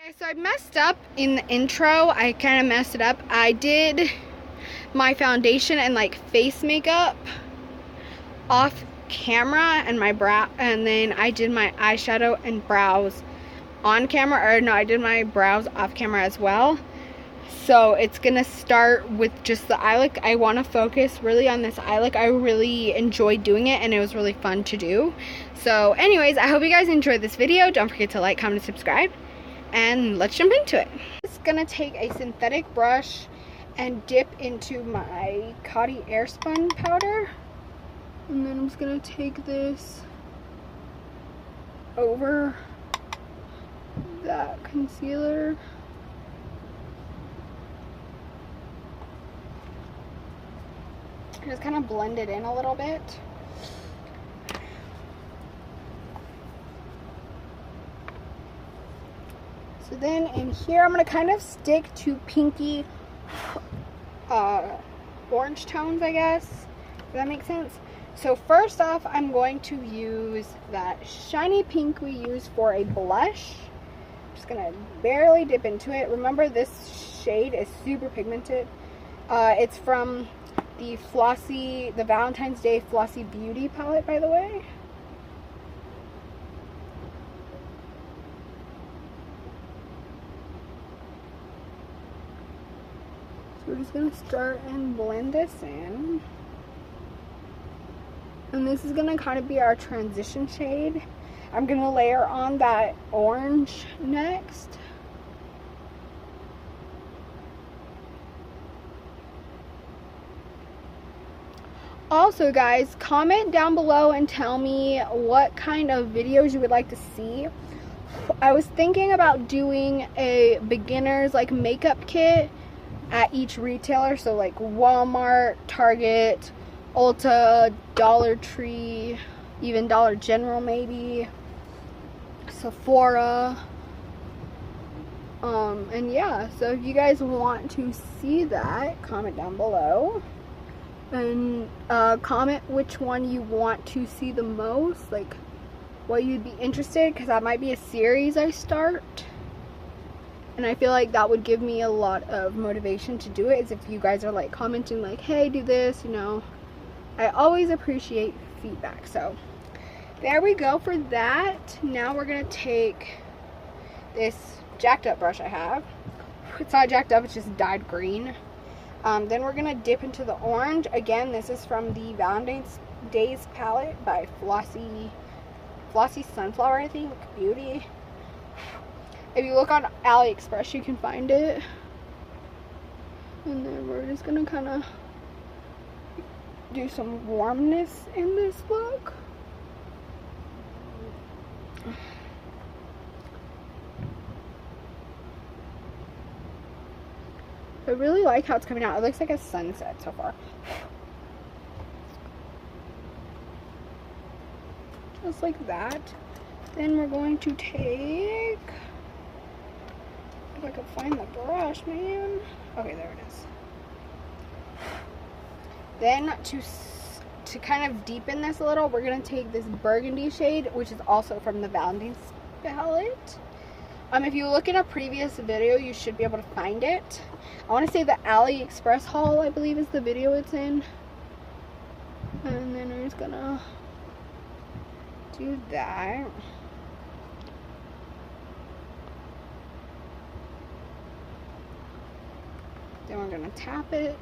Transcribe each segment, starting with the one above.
Okay, so I messed up in the intro. I kind of messed it up. I did my foundation and like face makeup off camera and my brow, and then I did my eyeshadow and brows on camera, or no, I did my brows off camera as well. So it's gonna start with just the eye look. I want to focus really on this eye look. I really enjoyed doing it and it was really fun to do. So anyways, I hope you guys enjoyed this video. Don't forget to like, comment, and subscribe, and let's jump into it. I'm just gonna take a synthetic brush and dip into my Coty Airspun powder, and then I'm just gonna take this over that concealer. Just kind of blend it in a little bit. So then in here, I'm going to kind of stick to pinky orange tones, I guess. Does that make sense? So first off, I'm going to use that shiny pink we use for a blush. I'm just going to barely dip into it. Remember, this shade is super pigmented. It's from the Valentine's Day Flossy Beauty palette, by the way. So we're just going to start and blend this in. And this is going to kind of be our transition shade. I'm going to layer on that orange next. Also guys, comment down below and tell me what kind of videos you would like to see. I was thinking about doing a beginner's like makeup kit at each retailer, so like Walmart, Target, Ulta, Dollar Tree, even Dollar General maybe, Sephora. And yeah, so if you guys want to see that, comment down below. And comment which one you want to see the most, like what you'd be interested, because that might be a series I start, and I feel like that would give me a lot of motivation to do it, is if you guys are like commenting like, hey, do this, you know. I always appreciate feedback. So there we go for that. Now we're gonna take this jacked up brush I have. It's not jacked up, it's just dyed green. Then we're going to dip into the orange. Again, this is from the Valentine's Days palette by Flossy Sunflower, I think, Beauty. If you look on AliExpress, you can find it. And then we're just going to kind of do some warmness in this look. I really like how it's coming out. It looks like a sunset so far. Just like that. Then we're going to take, if I can find the brush, man. Okay, there it is. Then to kind of deepen this a little, we're going to take this burgundy shade, which is also from the Valentine's palette. If you look in a previous video, you should be able to find it. I want to say the AliExpress haul, I believe, is the video it's in. And then we're just gonna do that. Then we're gonna tap it.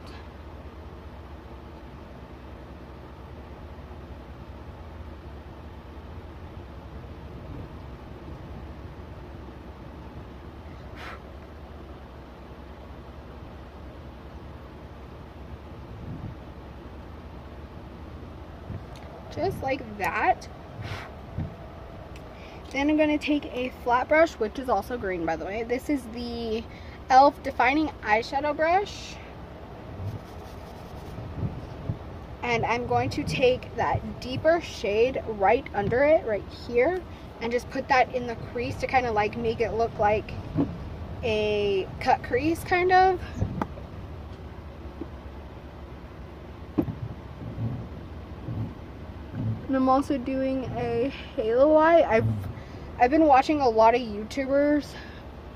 Just like that. Then I'm going to take a flat brush, which is also green, by the way. This is the e.l.f. Defining Eyeshadow Brush. And I'm going to take that deeper shade right under it, right here, and just put that in the crease to kind of like make it look like a cut crease, kind of. And I'm also doing a halo eye. I've been watching a lot of YouTubers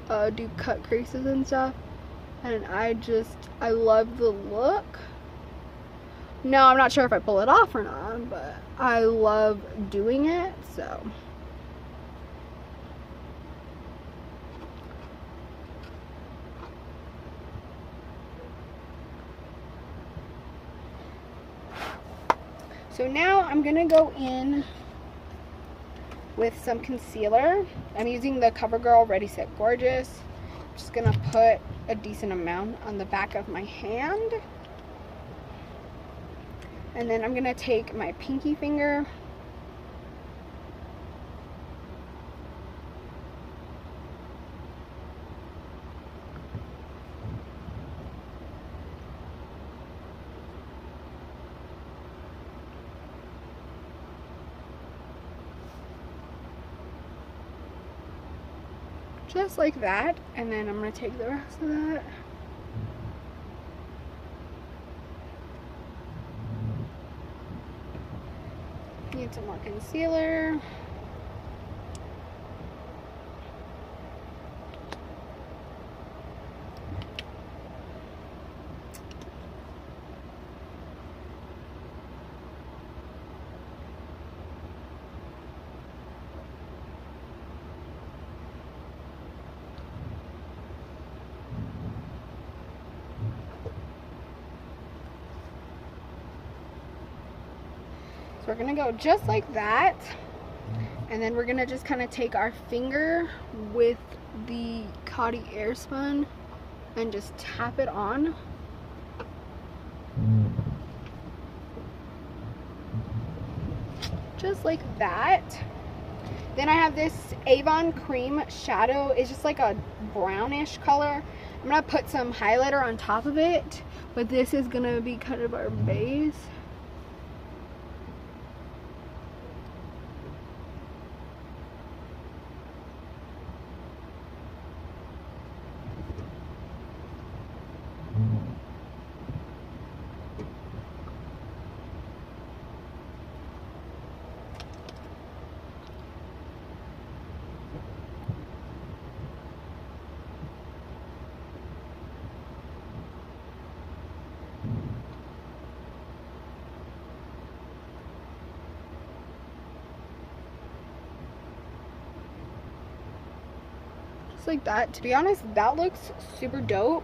do cut creases and stuff, and I love the look. No, I'm not sure if I pull it off or not, but I love doing it, so. So now I'm gonna go in with some concealer. I'm using the CoverGirl Ready Set Gorgeous. I'm just gonna put a decent amount on the back of my hand. And then I'm gonna take my pinky finger just like that, and then I'm gonna take the rest of that. Need some more concealer. So we're gonna go just like that, and then we're gonna just kind of take our finger with the Coty Airspun and just tap it on. Just like that. Then I have this Avon Cream shadow. It's just like a brownish color. I'm gonna put some highlighter on top of it, but this is gonna be kind of our base. Like that. To be honest, that looks super dope,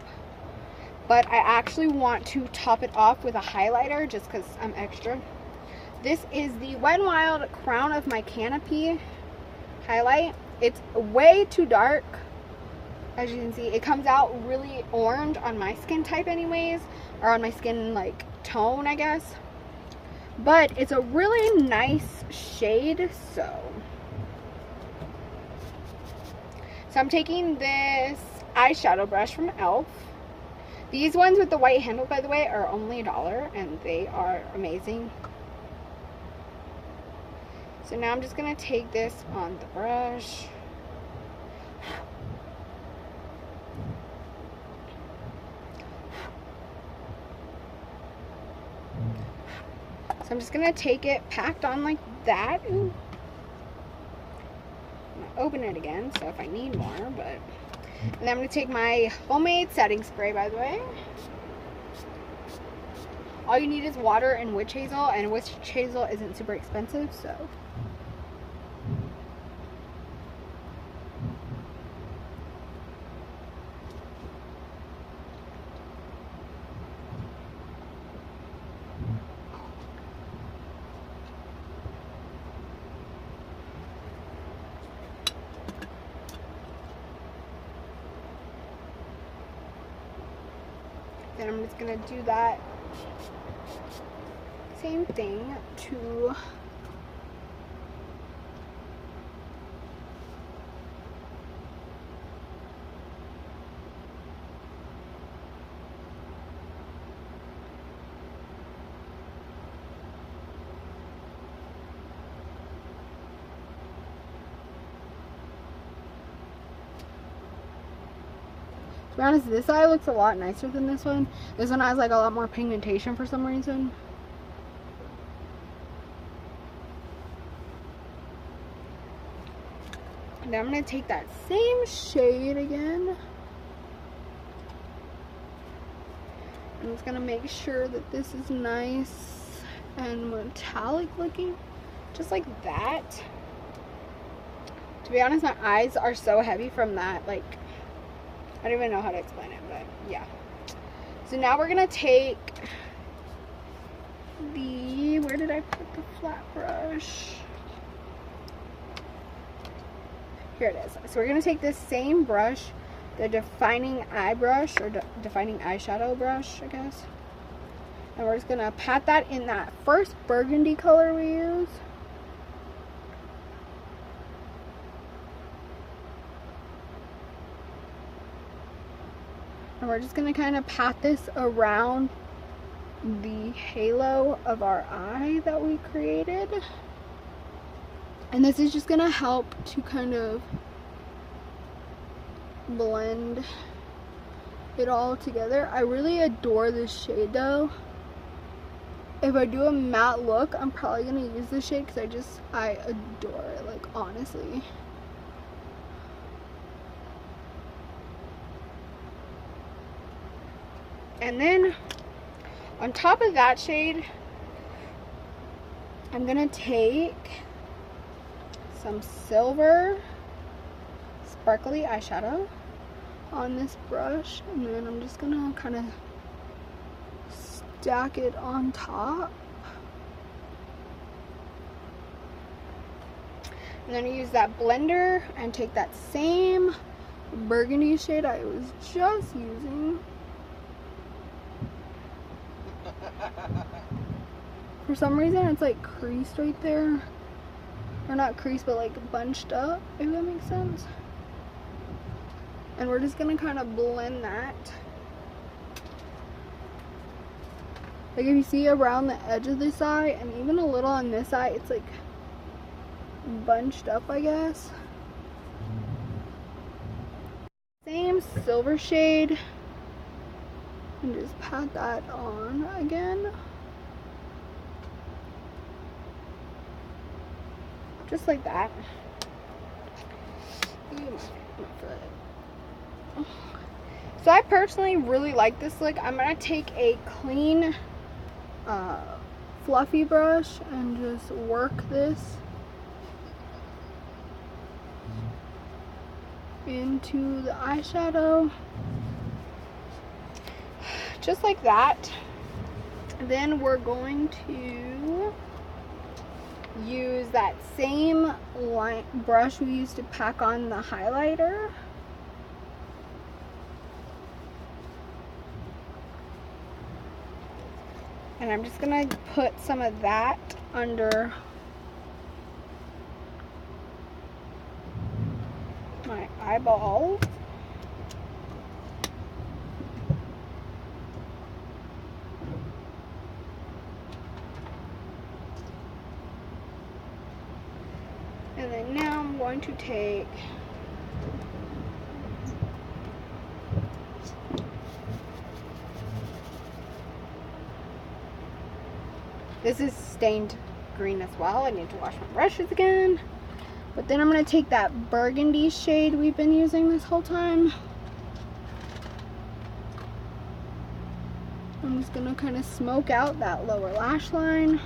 but I actually want to top it off with a highlighter just because I'm extra. This is the Wet n Wild Crown of My Canopy highlight. It's way too dark. As you can see, it comes out really orange on my skin type anyways, or on my skin like tone, I guess, but it's a really nice shade. So I'm taking this eyeshadow brush from e.l.f. These ones with the white handle, by the way, are only $1, and they are amazing. So now I'm just going to take this on the brush. So I'm just going to take it packed on like that. Ooh. Open it again, so if I need more, but and then I'm going to take my homemade setting spray, by the way. All you need is water and witch hazel, and witch hazel isn't super expensive, so then I'm just gonna do that same thing to To be honest, this eye looks a lot nicer than this one. This one has like a lot more pigmentation for some reason. And then I'm going to take that same shade again. I'm just going to make sure that this is nice and metallic looking. Just like that. To be honest, my eyes are so heavy from that. Like, I don't even know how to explain it, but yeah. So now we're going to take the, where did I put the flat brush? Here it is. So we're going to take this same brush, the defining eye brush, or defining eyeshadow brush, I guess. And we're just going to pat that in that first burgundy color we use. And we're just going to kind of pat this around the halo of our eye that we created. And this is just going to help to kind of blend it all together. I really adore this shade though. If I do a matte look, I'm probably going to use this shade because I adore it, like, honestly. And then on top of that shade, I'm going to take some silver sparkly eyeshadow on this brush, and then I'm just gonna kind of stack it on top. And then I use that blender and take that same burgundy shade I was just using. For some reason it's like creased right there. Or not creased, but like bunched up, if that makes sense. And we're just gonna kind of blend that. Like if you see around the edge of this eye, and even a little on this eye, it's like bunched up, I guess. Same silver shade. And just pat that on again. Just like that. So I personally really like this look. I'm going to take a clean fluffy brush and just work this into the eyeshadow. Just like that. Then we're going to use that same brush we used to pack on the highlighter. And I'm just going to put some of that under my eyeballs. And then now I'm going to take this is stained green as well. I need to wash my brushes again. But then I'm going to take that burgundy shade we've been using this whole time. I'm just going to kind of smoke out that lower lash line.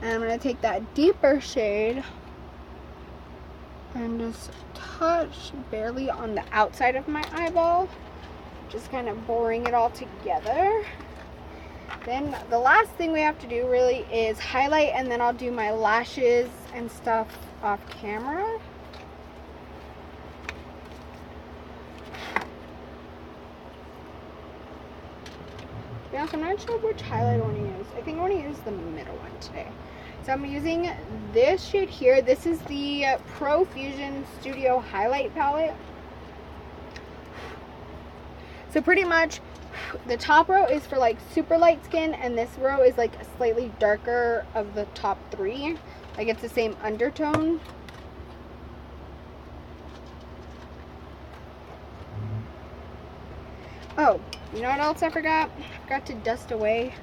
And I'm going to take that deeper shade and just touch barely on the outside of my eyeball. Just kind of boring it all together. Then the last thing we have to do really is highlight, and then I'll do my lashes and stuff off camera. To be honest, I'm not sure which highlight I want to use. I think I want to use the middle one today. So I'm using this shade here. This is the Pro Fusion Studio Highlight Palette. So pretty much the top row is for like super light skin, and this row is like slightly darker of the top 3. Like it's the same undertone. Oh, you know what else I forgot? I forgot to dust away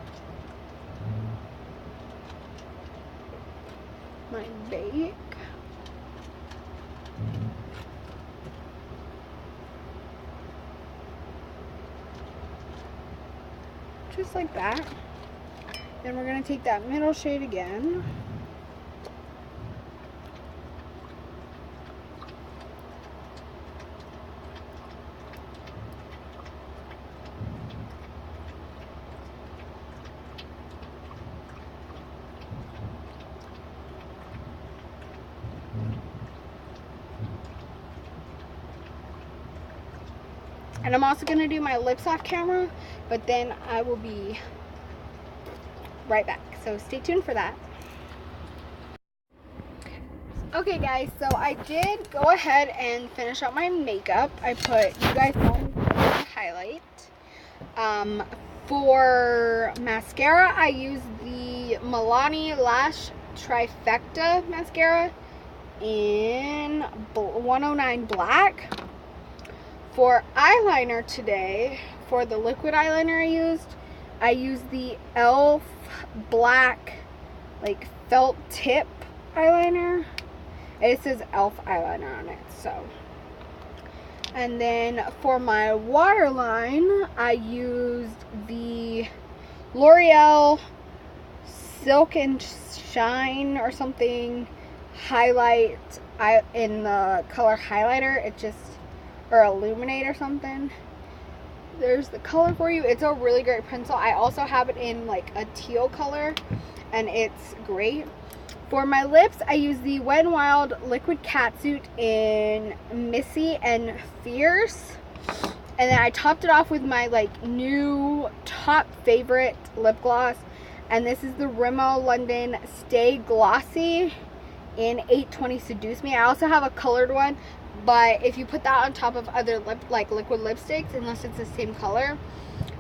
my bake. Just like that. Then we're going to take that middle shade again. And I'm also going to do my lips off camera, but then I will be right back. So stay tuned for that. Okay guys, so I did go ahead and finish up my makeup. I put, you guys know, highlight. For mascara, I use the Milani Lash Trifecta mascara in 109 Black. For eyeliner today, for the liquid eyeliner I used the e.l.f. black like felt tip eyeliner. It says e.l.f. eyeliner on it, so. And then for my waterline, I used the L'Oreal Silk and Shine or something highlight in the color highlighter. It just, or illuminate or something. There's the color for you. It's a really great pencil. I also have it in like a teal color, and it's great. For my lips, I use the Wet n Wild Liquid Catsuit in Missy and Fierce. And then I topped it off with my like new top favorite lip gloss. And this is the Rimmel London Stay Glossy in 820 Seduce Me. I also have a colored one, but if you put that on top of other liquid lipsticks, unless it's the same color,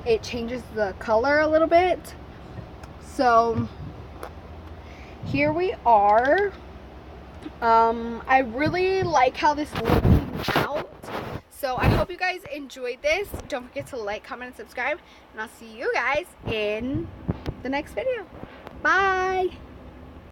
it changes the color a little bit. So here we are. I really like how this look came out. So I hope you guys enjoyed this. Don't forget to like, comment, and subscribe. And I'll see you guys in the next video. Bye.